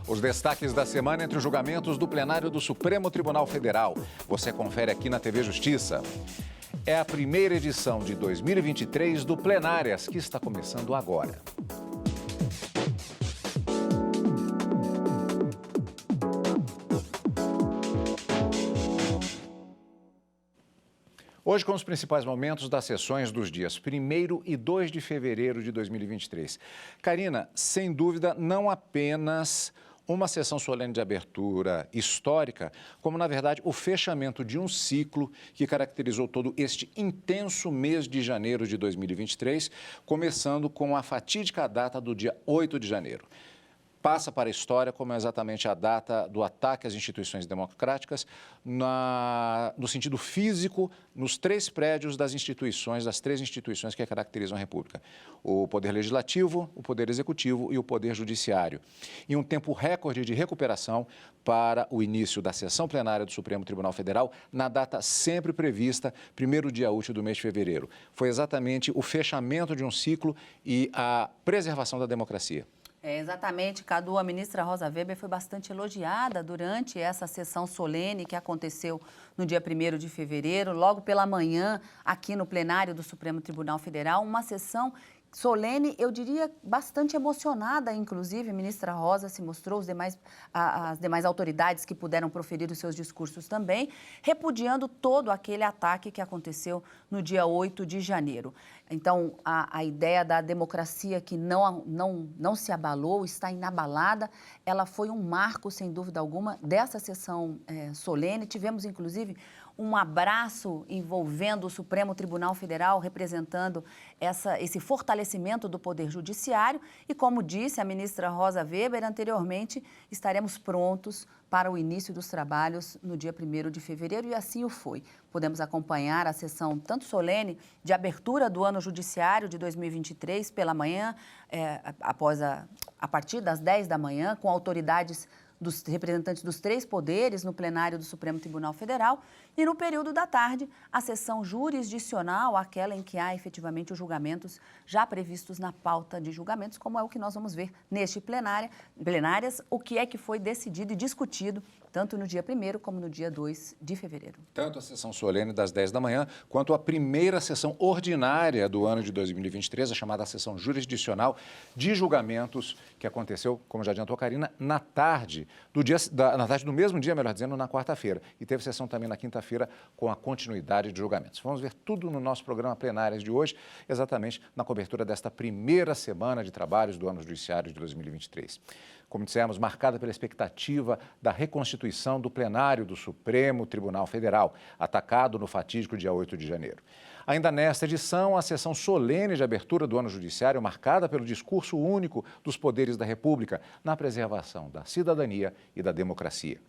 Os destaques da semana entre os julgamentos do plenário do Supremo Tribunal Federal. Você confere aqui na TV Justiça. É a primeira edição de 2023 do Plenárias, que está começando agora. Hoje, com os principais momentos das sessões dos dias 1º e 2 de fevereiro de 2023. Karina, sem dúvida, não apenas uma sessão solene de abertura histórica, como, na verdade, o fechamento de um ciclo que caracterizou todo este intenso mês de janeiro de 2023, começando com a fatídica data do dia 8 de janeiro. Passa para a história como exatamente a data do ataque às instituições democráticas, no sentido físico, nos três prédios das três instituições que caracterizam a República. O Poder Legislativo, o Poder Executivo e o Poder Judiciário. Em um tempo recorde de recuperação para o início da sessão plenária do Supremo Tribunal Federal, na data sempre prevista, primeiro dia útil do mês de fevereiro. Foi exatamente o fechamento de um ciclo e a preservação da democracia. Exatamente, Cadu. A ministra Rosa Weber foi bastante elogiada durante essa sessão solene que aconteceu no dia 1º de fevereiro, logo pela manhã, aqui no plenário do Supremo Tribunal Federal, uma sessão solene, eu diria, bastante emocionada, inclusive. A ministra Rosa se mostrou, as demais autoridades que puderam proferir os seus discursos também, repudiando todo aquele ataque que aconteceu no dia 8 de janeiro. Então, a ideia da democracia que não se abalou, está inabalada, ela foi um marco, sem dúvida alguma, dessa sessão solene. Tivemos, inclusive, um abraço envolvendo o Supremo Tribunal Federal, representando esse fortalecimento do Poder Judiciário. E, como disse a ministra Rosa Weber anteriormente, estaremos prontos para o início dos trabalhos no dia 1º de fevereiro, e assim o foi. Podemos acompanhar a sessão tanto solene de abertura do ano judiciário de 2023 pela manhã, a partir das 10 da manhã, com autoridades dos representantes dos três poderes no plenário do Supremo Tribunal Federal, e no período da tarde, a sessão jurisdicional, aquela em que há efetivamente os julgamentos já previstos na pauta de julgamentos, como é o que nós vamos ver neste plenárias, o que é que foi decidido e discutido tanto no dia 1º como no dia 2 de fevereiro. Tanto a sessão solene das 10 da manhã, quanto a primeira sessão ordinária do ano de 2023, a chamada sessão jurisdicional de julgamentos, que aconteceu, como já adiantou a Karina, na tarde do mesmo dia, melhor dizendo, na quarta-feira. E teve sessão também na quinta-feira com a continuidade de julgamentos. Vamos ver tudo no nosso programa Plenárias de hoje, exatamente na cobertura desta primeira semana de trabalhos do ano judiciário de 2023. Como dissemos, marcada pela expectativa da reconstituição do plenário do Supremo Tribunal Federal, atacado no fatídico dia 8 de janeiro. Ainda nesta edição, a sessão solene de abertura do ano judiciário, marcada pelo discurso único dos poderes da República na preservação da cidadania e da democracia.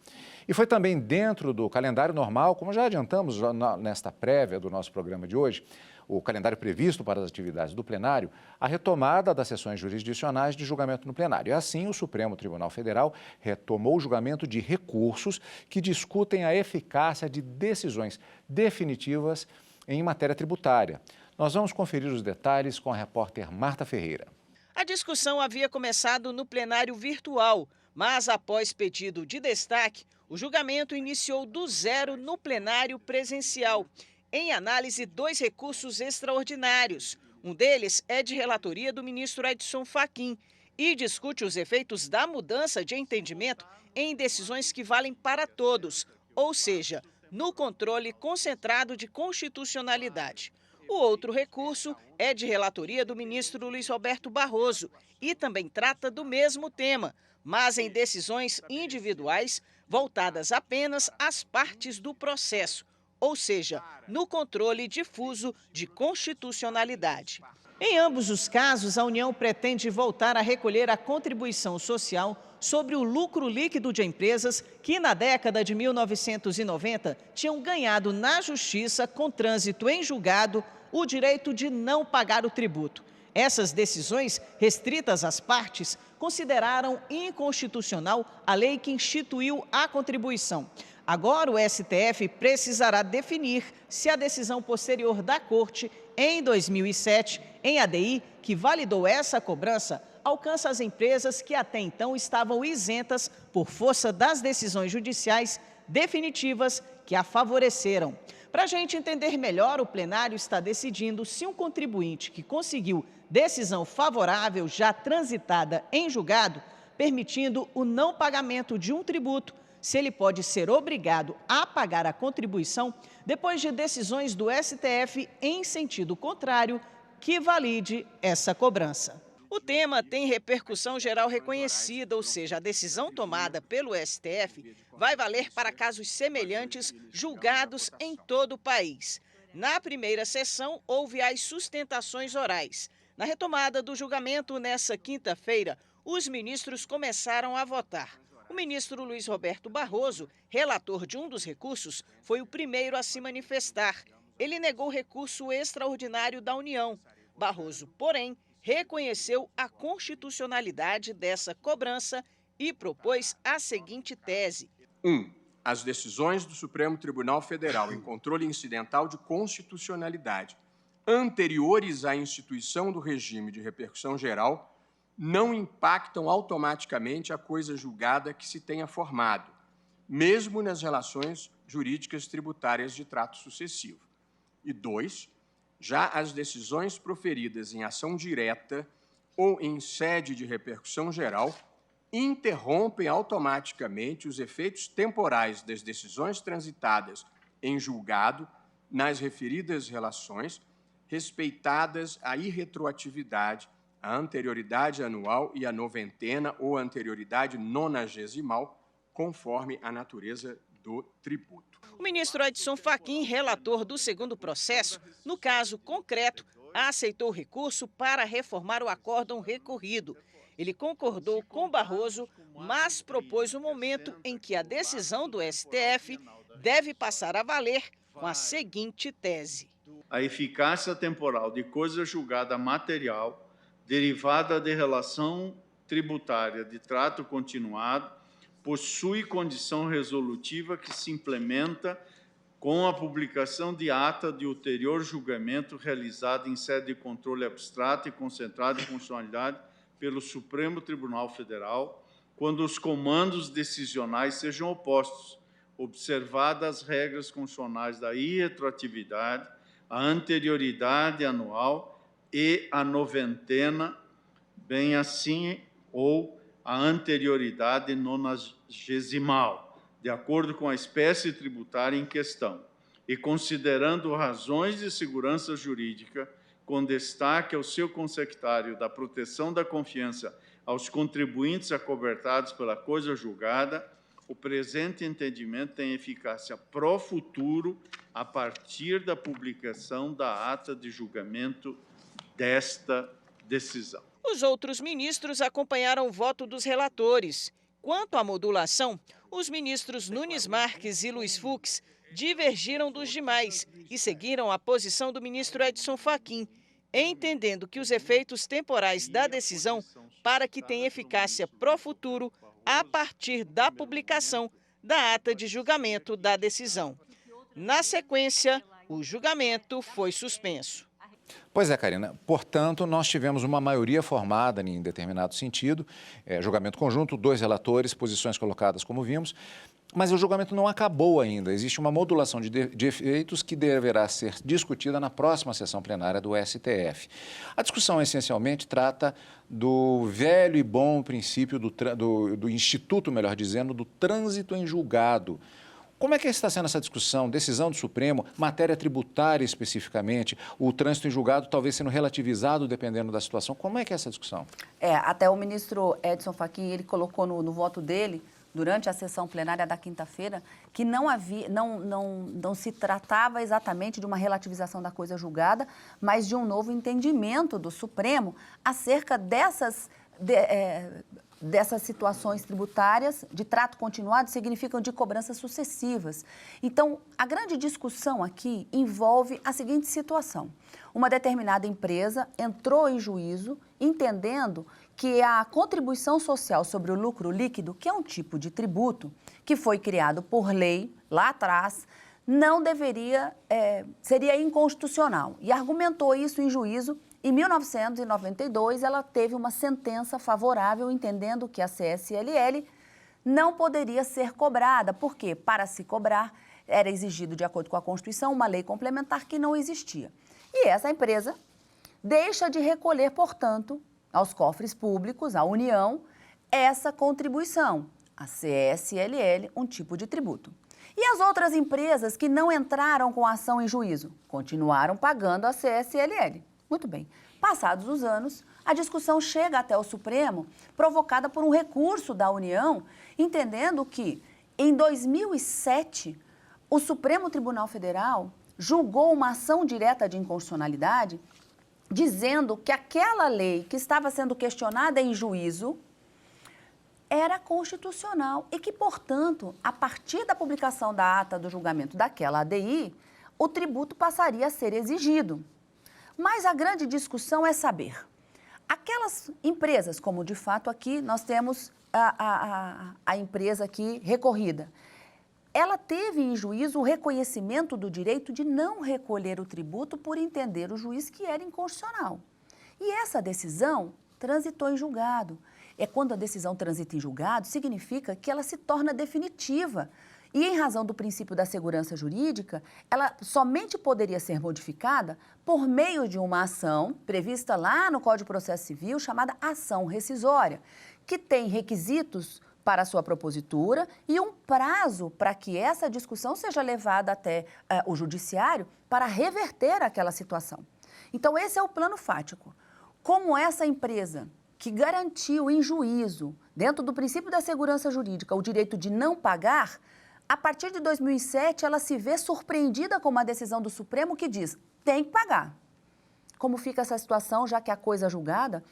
E foi também dentro do calendário normal, como já adiantamos nesta prévia do nosso programa de hoje, o calendário previsto para as atividades do plenário, a retomada das sessões jurisdicionais de julgamento no plenário. E assim, o Supremo Tribunal Federal retomou o julgamento de recursos que discutem a eficácia de decisões definitivas em matéria tributária. Nós vamos conferir os detalhes com a repórter Marta Ferreira. A discussão havia começado no plenário virtual, mas após pedido de destaque, o julgamento iniciou do zero no plenário presencial. Em análise, 2 recursos extraordinários. Um deles é de relatoria do ministro Edson Fachin e discute os efeitos da mudança de entendimento em decisões que valem para todos, ou seja, no controle concentrado de constitucionalidade. O outro recurso é de relatoria do ministro Luiz Roberto Barroso e também trata do mesmo tema, mas em decisões individuais voltadas apenas às partes do processo, ou seja, no controle difuso de constitucionalidade. Em ambos os casos, a União pretende voltar a recolher a contribuição social sobre o lucro líquido de empresas que, na década de 1990, tinham ganhado na Justiça, com trânsito em julgado, o direito de não pagar o tributo. Essas decisões, restritas às partes, consideraram inconstitucional a lei que instituiu a contribuição. Agora, o STF precisará definir se a decisão posterior da Corte, em 2007, em ADI, que validou essa cobrança, alcança as empresas que até então estavam isentas por força das decisões judiciais definitivas que a favoreceram. Para a gente entender melhor, o plenário está decidindo se um contribuinte que conseguiu decisão favorável já transitada em julgado, permitindo o não pagamento de um tributo, se ele pode ser obrigado a pagar a contribuição depois de decisões do STF em sentido contrário que valide essa cobrança. O tema tem repercussão geral reconhecida, ou seja, a decisão tomada pelo STF vai valer para casos semelhantes julgados em todo o país. Na primeira sessão, houve as sustentações orais. Na retomada do julgamento nesta quinta-feira, os ministros começaram a votar. O ministro Luiz Roberto Barroso, relator de um dos recursos, foi o primeiro a se manifestar. Ele negou o recurso extraordinário da União. Barroso, porém, reconheceu a constitucionalidade dessa cobrança e propôs a seguinte tese. 1. As decisões do Supremo Tribunal Federal em controle incidental de constitucionalidade anteriores à instituição do regime de repercussão geral não impactam automaticamente a coisa julgada que se tenha formado, mesmo nas relações jurídicas tributárias de trato sucessivo. E 2. Já as decisões proferidas em ação direta ou em sede de repercussão geral interrompem automaticamente os efeitos temporais das decisões transitadas em julgado nas referidas relações, respeitadas a irretroatividade, a anterioridade anual e a noventena ou anterioridade nonagesimal, conforme a natureza do tributo. O ministro Edson Fachin, relator do segundo processo, no caso concreto, aceitou o recurso para reformar o acórdão recorrido. Ele concordou com Barroso, mas propôs o momento em que a decisão do STF deve passar a valer com a seguinte tese. A eficácia temporal de coisa julgada material derivada de relação tributária de trato continuado possui condição resolutiva que se implementa com a publicação de ata de ulterior julgamento realizado em sede de controle abstrato e concentrado de constitucionalidade pelo Supremo Tribunal Federal, quando os comandos decisionais sejam opostos, observadas as regras constitucionais da irretroatividade, a anterioridade anual e a noventena, bem assim, ou a anterioridade nonagesimal, de acordo com a espécie tributária em questão, e considerando razões de segurança jurídica, com destaque ao seu consectário da proteção da confiança aos contribuintes acobertados pela coisa julgada, o presente entendimento tem eficácia pró futuro a partir da publicação da ata de julgamento desta decisão. Os outros ministros acompanharam o voto dos relatores. Quanto à modulação, os ministros Nunes Marques e Luiz Fux divergiram dos demais e seguiram a posição do ministro Edson Fachin, entendendo que os efeitos temporais da decisão para que tenha eficácia pró futuro a partir da publicação da ata de julgamento da decisão. Na sequência, o julgamento foi suspenso. Pois é, Karina. Portanto, nós tivemos uma maioria formada em determinado sentido, julgamento conjunto, 2 relatores, posições colocadas como vimos, mas o julgamento não acabou ainda. Existe uma modulação de efeitos que deverá ser discutida na próxima sessão plenária do STF. A discussão, essencialmente, trata do velho e bom princípio do instituto, melhor dizendo, do trânsito em julgado. Como é que está sendo essa discussão? Decisão do Supremo, matéria tributária especificamente, o trânsito em julgado talvez sendo relativizado dependendo da situação. Como é que é essa discussão? Até o ministro Edson Fachin, ele colocou no voto dele, durante a sessão plenária da quinta-feira, que não se tratava exatamente de uma relativização da coisa julgada, mas de um novo entendimento do Supremo acerca dessas situações tributárias de trato continuado significam de cobranças sucessivas. Então, a grande discussão aqui envolve a seguinte situação. Uma determinada empresa entrou em juízo entendendo que a contribuição social sobre o lucro líquido, que é um tipo de tributo que foi criado por lei lá atrás, não deveria, seria inconstitucional. E argumentou isso em juízo Em 1992, ela teve uma sentença favorável, entendendo que a CSLL não poderia ser cobrada, porque, para se cobrar, era exigido, de acordo com a Constituição, uma lei complementar que não existia. E essa empresa deixa de recolher, portanto, aos cofres públicos, à União, essa contribuição, a CSLL, um tipo de tributo. E as outras empresas que não entraram com ação em juízo continuaram pagando a CSLL. Muito bem. Passados os anos, a discussão chega até o Supremo, provocada por um recurso da União, entendendo que, em 2007, o Supremo Tribunal Federal julgou uma ação direta de inconstitucionalidade, dizendo que aquela lei que estava sendo questionada em juízo era constitucional e que, portanto, a partir da publicação da ata do julgamento daquela ADI, o tributo passaria a ser exigido. Mas a grande discussão é saber, aquelas empresas, como de fato aqui nós temos a empresa aqui recorrida, ela teve em juízo o reconhecimento do direito de não recolher o tributo por entender o juiz que era inconstitucional. E essa decisão transitou em julgado. Quando a decisão transita em julgado, significa que ela se torna definitiva. E, em razão do princípio da segurança jurídica, ela somente poderia ser modificada por meio de uma ação prevista lá no Código de Processo Civil, chamada ação rescisória, que tem requisitos para a sua propositura e um prazo para que essa discussão seja levada até o judiciário para reverter aquela situação. Então, esse é o plano fático. Como essa empresa que garantiu em juízo, dentro do princípio da segurança jurídica, o direito de não pagar, a partir de 2007, ela se vê surpreendida com uma decisão do Supremo que diz, tem que pagar. Como fica essa situação, já que a coisa julgada,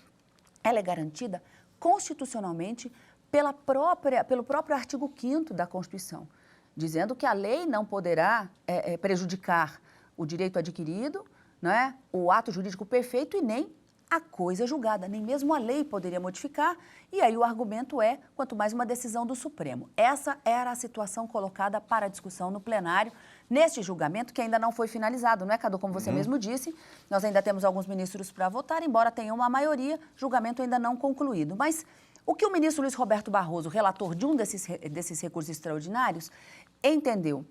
ela é garantida constitucionalmente pelo próprio artigo 5º da Constituição, dizendo que a lei não poderá prejudicar o direito adquirido, né, o ato jurídico perfeito e nem a coisa julgada, nem mesmo a lei poderia modificar, e aí o argumento é, quanto mais uma decisão do Supremo. Essa era a situação colocada para discussão no plenário, neste julgamento que ainda não foi finalizado, não é, Cadu? Como você mesmo disse, nós ainda temos alguns ministros para votar, embora tenha uma maioria, julgamento ainda não concluído. Mas o que o ministro Luiz Roberto Barroso, relator de um desses recursos extraordinários, entendeu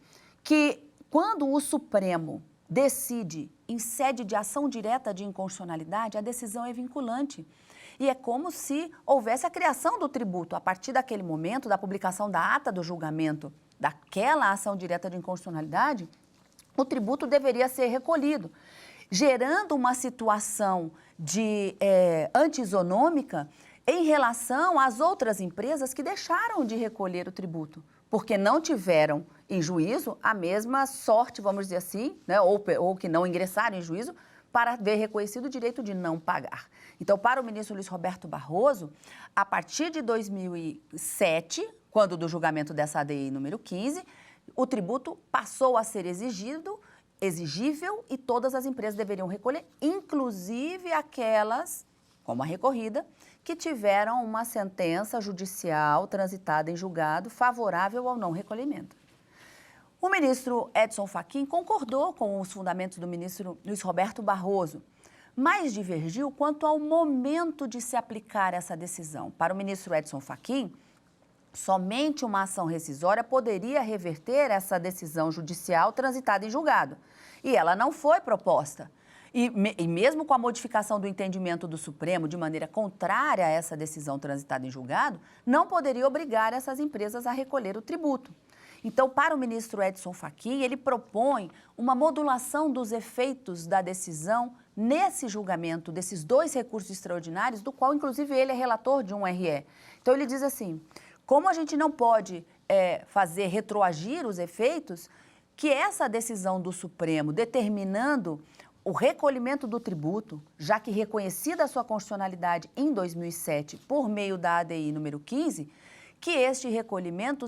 que quando o Supremo decide em sede de ação direta de inconstitucionalidade, a decisão é vinculante. E é como se houvesse a criação do tributo. A partir daquele momento, da publicação da ata do julgamento daquela ação direta de inconstitucionalidade, o tributo deveria ser recolhido, gerando uma situação de anti-isonômica em relação às outras empresas que deixaram de recolher o tributo, porque não tiveram em juízo a mesma sorte, vamos dizer assim, né, ou que não ingressaram em juízo para ver reconhecido o direito de não pagar. Então, para o ministro Luiz Roberto Barroso, a partir de 2007, quando do julgamento dessa ADI número 15, o tributo passou a ser exigível e todas as empresas deveriam recolher, inclusive aquelas, como a recorrida, que tiveram uma sentença judicial transitada em julgado favorável ao não recolhimento. O ministro Edson Fachin concordou com os fundamentos do ministro Luiz Roberto Barroso, mas divergiu quanto ao momento de se aplicar essa decisão. Para o ministro Edson Fachin, somente uma ação rescisória poderia reverter essa decisão judicial transitada em julgado, e ela não foi proposta. E mesmo com a modificação do entendimento do Supremo de maneira contrária a essa decisão transitada em julgado, não poderia obrigar essas empresas a recolher o tributo. Então, para o ministro Edson Fachin, ele propõe uma modulação dos efeitos da decisão nesse julgamento desses dois recursos extraordinários, do qual, inclusive, ele é relator de um RE. Então, ele diz assim, como a gente não pode fazer retroagir os efeitos, que essa decisão do Supremo determinando o recolhimento do tributo, já que reconhecida a sua constitucionalidade em 2007 por meio da ADI número 15, que este recolhimento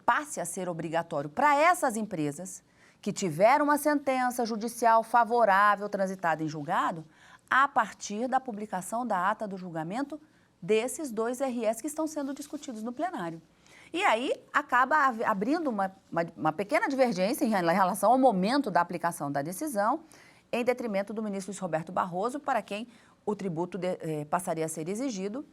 passe a ser obrigatório para essas empresas que tiveram uma sentença judicial favorável transitada em julgado, a partir da publicação da ata do julgamento desses dois RS que estão sendo discutidos no plenário. E aí acaba abrindo uma pequena divergência em relação ao momento da aplicação da decisão, em detrimento do ministro Luiz Roberto Barroso, para quem o tributo passaria a ser exigido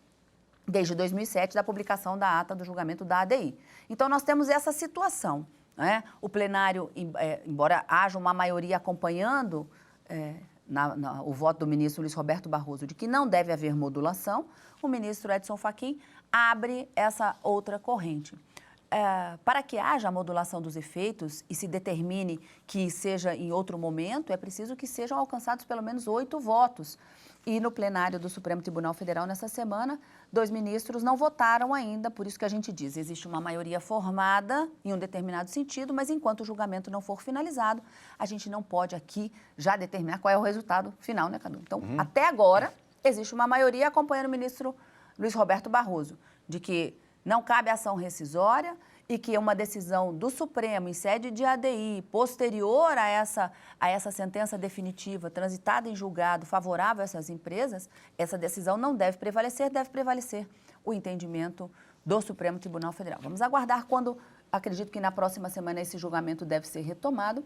desde 2007, da publicação da ata do julgamento da ADI. Então, nós temos essa situação, né? O plenário, embora haja uma maioria acompanhando o voto do ministro Luiz Roberto Barroso de que não deve haver modulação, o ministro Edson Fachin abre essa outra corrente. Para que haja a modulação dos efeitos e se determine que seja em outro momento, é preciso que sejam alcançados pelo menos 8 votos. E no plenário do Supremo Tribunal Federal, nessa semana, 2 ministros não votaram ainda, por isso que a gente diz, existe uma maioria formada em um determinado sentido, mas enquanto o julgamento não for finalizado, a gente não pode aqui já determinar qual é o resultado final, né, Cadu? Então, até agora, existe uma maioria acompanhando o ministro Luiz Roberto Barroso, de que não cabe ação rescisória e que uma decisão do Supremo em sede de ADI, posterior a essa sentença definitiva, transitada em julgado favorável a essas empresas, essa decisão não deve prevalecer o entendimento do Supremo Tribunal Federal. Vamos aguardar quando, acredito que na próxima semana esse julgamento deve ser retomado.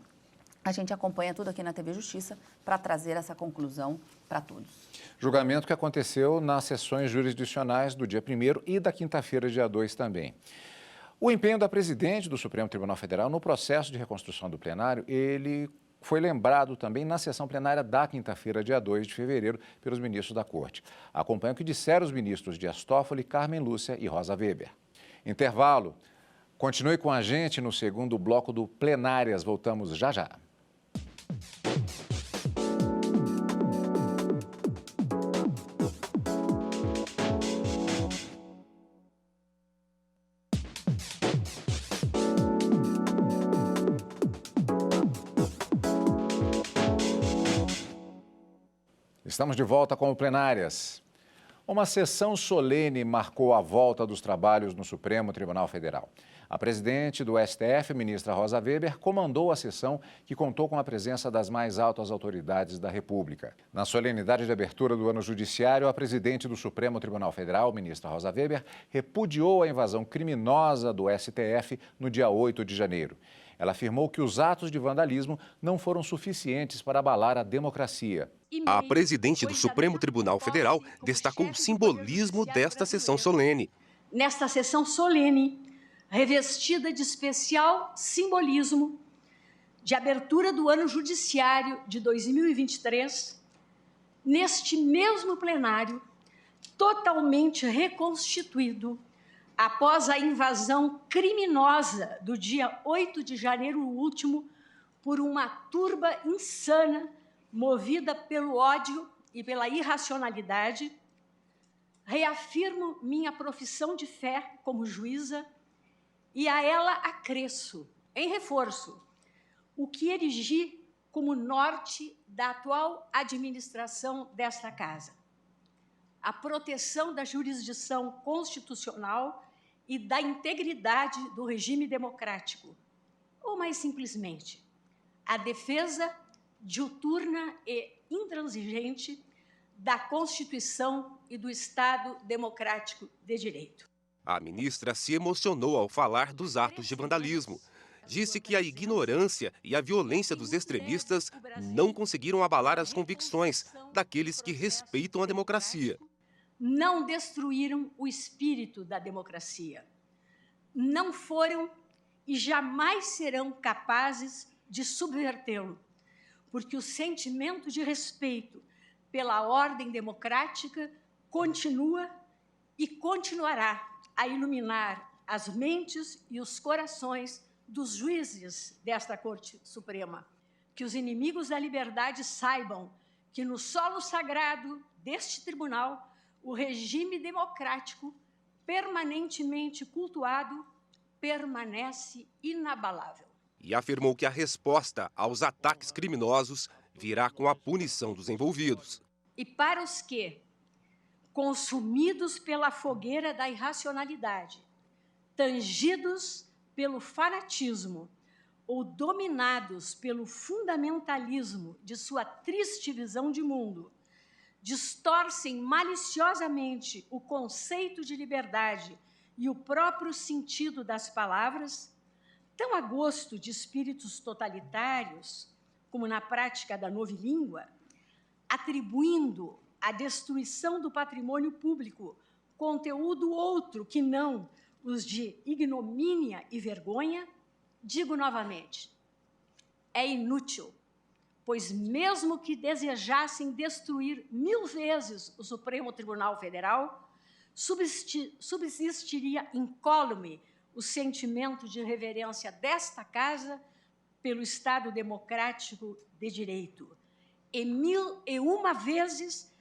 A gente acompanha tudo aqui na TV Justiça para trazer essa conclusão para todos. Julgamento que aconteceu nas sessões jurisdicionais do dia 1º e da quinta-feira, dia 2 também. O empenho da presidente do Supremo Tribunal Federal no processo de reconstrução do plenário, ele foi lembrado também na sessão plenária da quinta-feira, dia 2 de fevereiro, pelos ministros da Corte. Acompanhe o que disseram os ministros Dias Toffoli, Carmen Lúcia e Rosa Weber. Intervalo. Continue com a gente no segundo bloco do Plenárias. Voltamos já já. Estamos de volta com o Plenárias. Uma sessão solene marcou a volta dos trabalhos no Supremo Tribunal Federal. A presidente do STF, ministra Rosa Weber, comandou a sessão que contou com a presença das mais altas autoridades da República. Na solenidade de abertura do ano judiciário, a presidente do Supremo Tribunal Federal, ministra Rosa Weber, repudiou a invasão criminosa do STF no dia 8 de janeiro. Ela afirmou que os atos de vandalismo não foram suficientes para abalar a democracia. A presidente do Supremo Tribunal Federal destacou o simbolismo desta sessão solene. Nesta sessão solene, revestida de especial simbolismo, de abertura do ano judiciário de 2023, neste mesmo plenário, totalmente reconstituído, após a invasão criminosa do dia 8 de janeiro último, por uma turba insana, movida pelo ódio e pela irracionalidade, reafirmo minha profissão de fé como juíza e a ela acresço, em reforço, o que erigi como norte da atual administração desta Casa: a proteção da jurisdição constitucional e da integridade do regime democrático, ou mais simplesmente, a defesa diuturna e intransigente da Constituição e do Estado Democrático de Direito. A ministra se emocionou ao falar dos atos de vandalismo. Disse que a ignorância e a violência dos extremistas não conseguiram abalar as convicções daqueles que respeitam a democracia. Não destruíram o espírito da democracia. Não foram e jamais serão capazes de subvertê-lo, porque o sentimento de respeito pela ordem democrática continua e continuará a iluminar as mentes e os corações dos juízes desta Corte Suprema. Que os inimigos da liberdade saibam que no solo sagrado deste tribunal, o regime democrático, permanentemente cultuado, permanece inabalável. E afirmou que a resposta aos ataques criminosos virá com a punição dos envolvidos. E para os que, consumidos pela fogueira da irracionalidade, tangidos pelo fanatismo ou dominados pelo fundamentalismo de sua triste visão de mundo, distorcem maliciosamente o conceito de liberdade e o próprio sentido das palavras, tão a gosto de espíritos totalitários, como na prática da novilíngua, atribuindo à destruição do patrimônio público conteúdo outro que não os de ignomínia e vergonha, digo novamente, é inútil, pois mesmo que desejassem destruir 1000 vezes o Supremo Tribunal Federal, subsistiria incólume o sentimento de reverência desta Casa pelo Estado democrático de direito. E 1001 vezes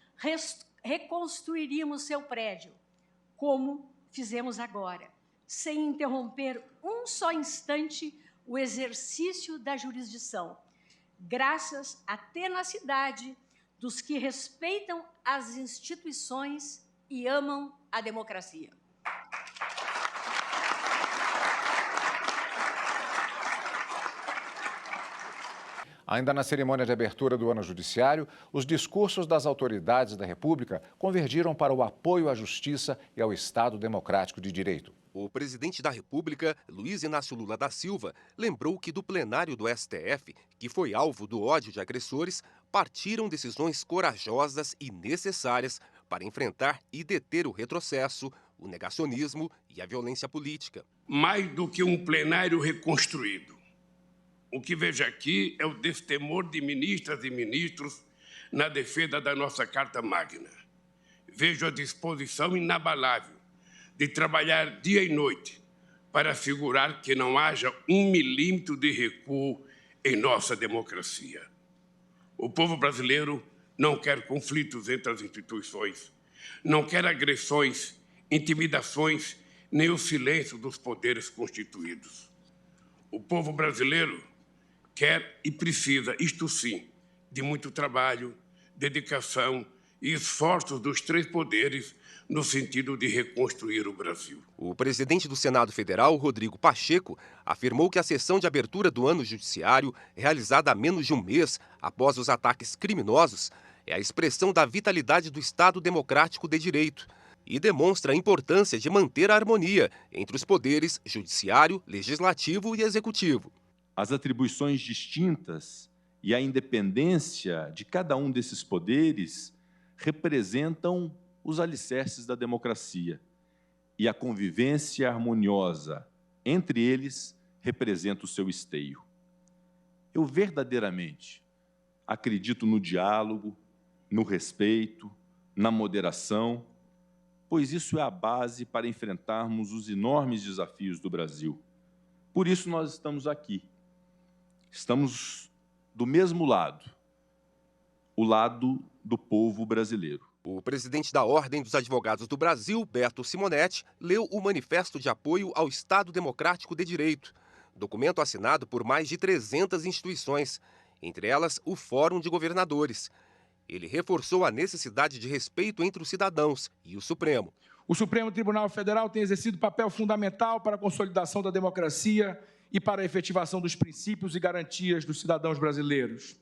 reconstruiríamos seu prédio, como fizemos agora, sem interromper um só instante o exercício da jurisdição, graças à tenacidade dos que respeitam as instituições e amam a democracia. Ainda na cerimônia de abertura do ano judiciário, os discursos das autoridades da República convergiram para o apoio à justiça e ao Estado democrático de direito. O presidente da República, Luiz Inácio Lula da Silva, lembrou que do plenário do STF, que foi alvo do ódio de agressores, partiram decisões corajosas e necessárias para enfrentar e deter o retrocesso, o negacionismo e a violência política. Mais do que um plenário reconstruído, o que vejo aqui é o destemor de ministras e ministros na defesa da nossa Carta Magna. Vejo a disposição inabalável de trabalhar dia e noite para assegurar que não haja 1 milímetro de recuo em nossa democracia. O povo brasileiro não quer conflitos entre as instituições, não quer agressões, intimidações, nem o silêncio dos poderes constituídos. O povo brasileiro quer e precisa, isto sim, de muito trabalho, dedicação e esforços dos 3 poderes no sentido de reconstruir o Brasil. O presidente do Senado Federal, Rodrigo Pacheco, afirmou que a sessão de abertura do ano judiciário, realizada há menos de um mês após os ataques criminosos, é a expressão da vitalidade do Estado democrático de direito e demonstra a importância de manter a harmonia entre os poderes judiciário, legislativo e executivo. As atribuições distintas e a independência de cada um desses poderes representam os alicerces da democracia. E a convivência harmoniosa entre eles representa o seu esteio. Eu verdadeiramente acredito no diálogo, no respeito, na moderação, pois isso é a base para enfrentarmos os enormes desafios do Brasil. Por isso nós estamos aqui. Estamos do mesmo lado, o lado do povo brasileiro. O presidente da Ordem dos Advogados do Brasil, Beto Simonetti, leu o Manifesto de Apoio ao Estado Democrático de Direito, documento assinado por mais de 300 instituições, entre elas o Fórum de Governadores. Ele reforçou a necessidade de respeito entre os cidadãos e o Supremo. O Supremo Tribunal Federal tem exercido papel fundamental para a consolidação da democracia e para a efetivação dos princípios e garantias dos cidadãos brasileiros.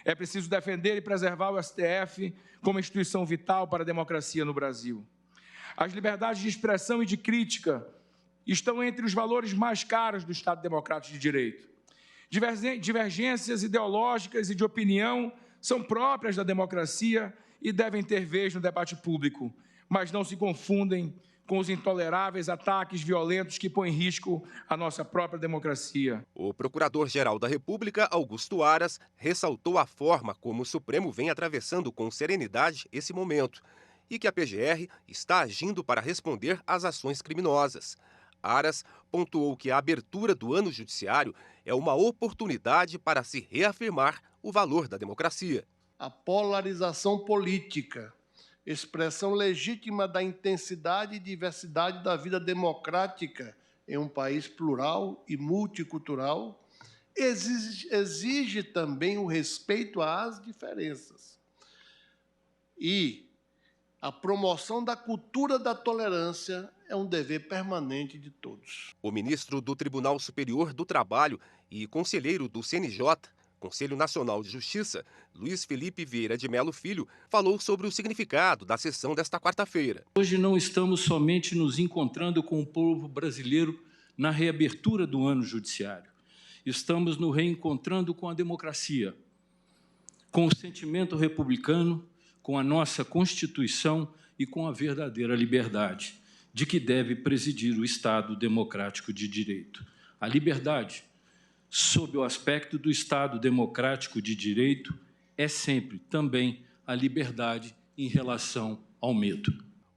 É preciso defender e preservar o STF como instituição vital para a democracia no Brasil. As liberdades de expressão e de crítica estão entre os valores mais caros do Estado Democrático de Direito. Divergências ideológicas e de opinião são próprias da democracia e devem ter vez no debate público, mas não se confundem com os intoleráveis ataques violentos que põem em risco a nossa própria democracia. O Procurador-Geral da República, Augusto Aras, ressaltou a forma como o Supremo vem atravessando com serenidade esse momento e que a PGR está agindo para responder às ações criminosas. Aras pontuou que a abertura do ano judiciário é uma oportunidade para se reafirmar o valor da democracia. A polarização política, expressão legítima da intensidade e diversidade da vida democrática em um país plural e multicultural, exige também o respeito às diferenças e a promoção da cultura da tolerância é um dever permanente de todos. O ministro do Tribunal Superior do Trabalho e conselheiro do CNJ, Conselho Nacional de Justiça, Luiz Felipe Vieira de Mello Filho, falou sobre o significado da sessão desta quarta-feira. Hoje não estamos somente nos encontrando com o povo brasileiro na reabertura do ano judiciário. Estamos nos reencontrando com a democracia, com o sentimento republicano, com a nossa Constituição e com a verdadeira liberdade de que deve presidir o Estado democrático de direito. A liberdade, sob o aspecto do Estado democrático de direito, é sempre também a liberdade em relação ao medo.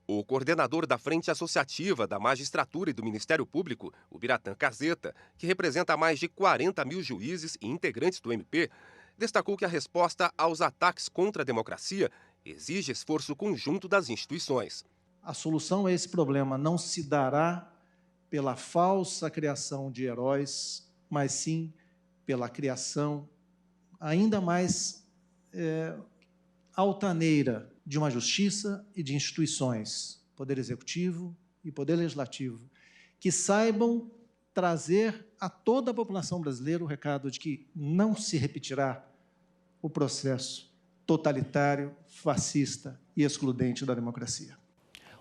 O coordenador da Frente Associativa da Magistratura e do Ministério Público, o Biratã Caseta, que representa mais de 40 mil juízes e integrantes do MP, destacou que a resposta aos ataques contra a democracia exige esforço conjunto das instituições. A solução a esse problema não se dará pela falsa criação de heróis, mas sim pela criação ainda mais altaneira de uma justiça e de instituições, Poder Executivo e Poder Legislativo, que saibam trazer a toda a população brasileira o recado de que não se repetirá o processo totalitário, fascista e excludente da democracia.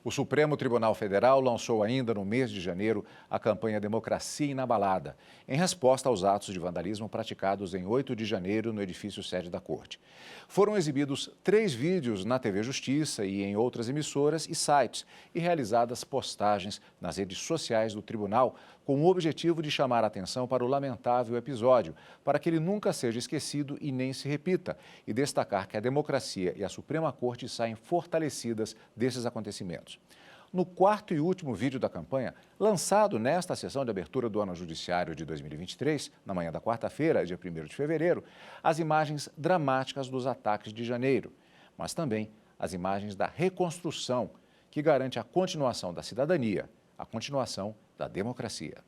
O Supremo Tribunal Federal lançou ainda no mês de janeiro a campanha Democracia Inabalada, em resposta aos atos de vandalismo praticados em 8 de janeiro no edifício sede da Corte. Foram exibidos 3 vídeos na TV Justiça e em outras emissoras e sites, e realizadas postagens nas redes sociais do tribunal com o objetivo de chamar a atenção para o lamentável episódio, para que ele nunca seja esquecido e nem se repita, e destacar que a democracia e a Suprema Corte saem fortalecidas desses acontecimentos. No 4º e último vídeo da campanha, lançado nesta sessão de abertura do ano judiciário de 2023, na manhã da quarta-feira, dia 1º de fevereiro, as imagens dramáticas dos ataques de janeiro, mas também as imagens da reconstrução, que garante a continuação da cidadania, a continuação da democracia.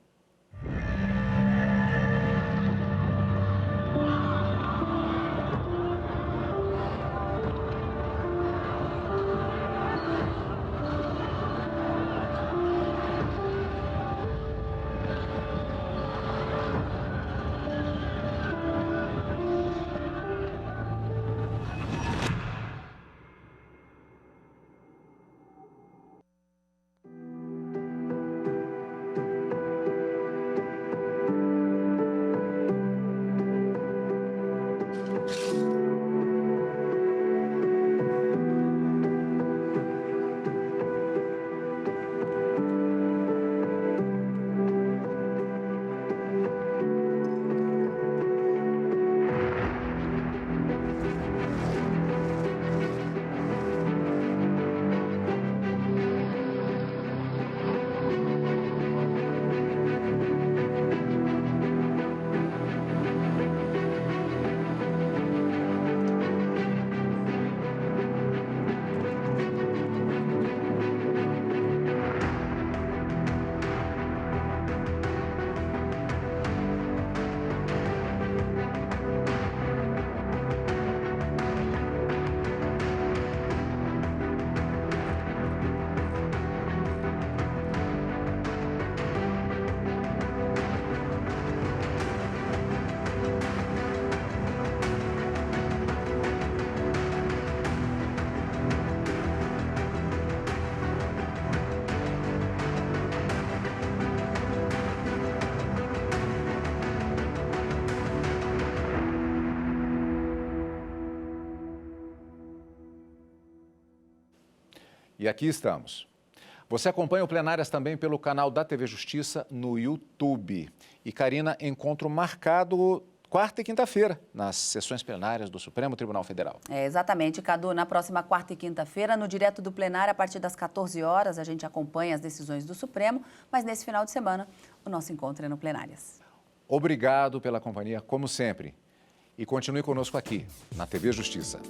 E aqui estamos. Você acompanha o Plenárias também pelo canal da TV Justiça no YouTube. E, Karina, encontro marcado quarta e quinta-feira, nas sessões plenárias do Supremo Tribunal Federal. Exatamente, Cadu. Na próxima quarta e quinta-feira, no Direto do Plenário, a partir das 14 horas, a gente acompanha as decisões do Supremo, mas nesse final de semana, o nosso encontro é no Plenárias. Obrigado pela companhia, como sempre. E continue conosco aqui, na TV Justiça.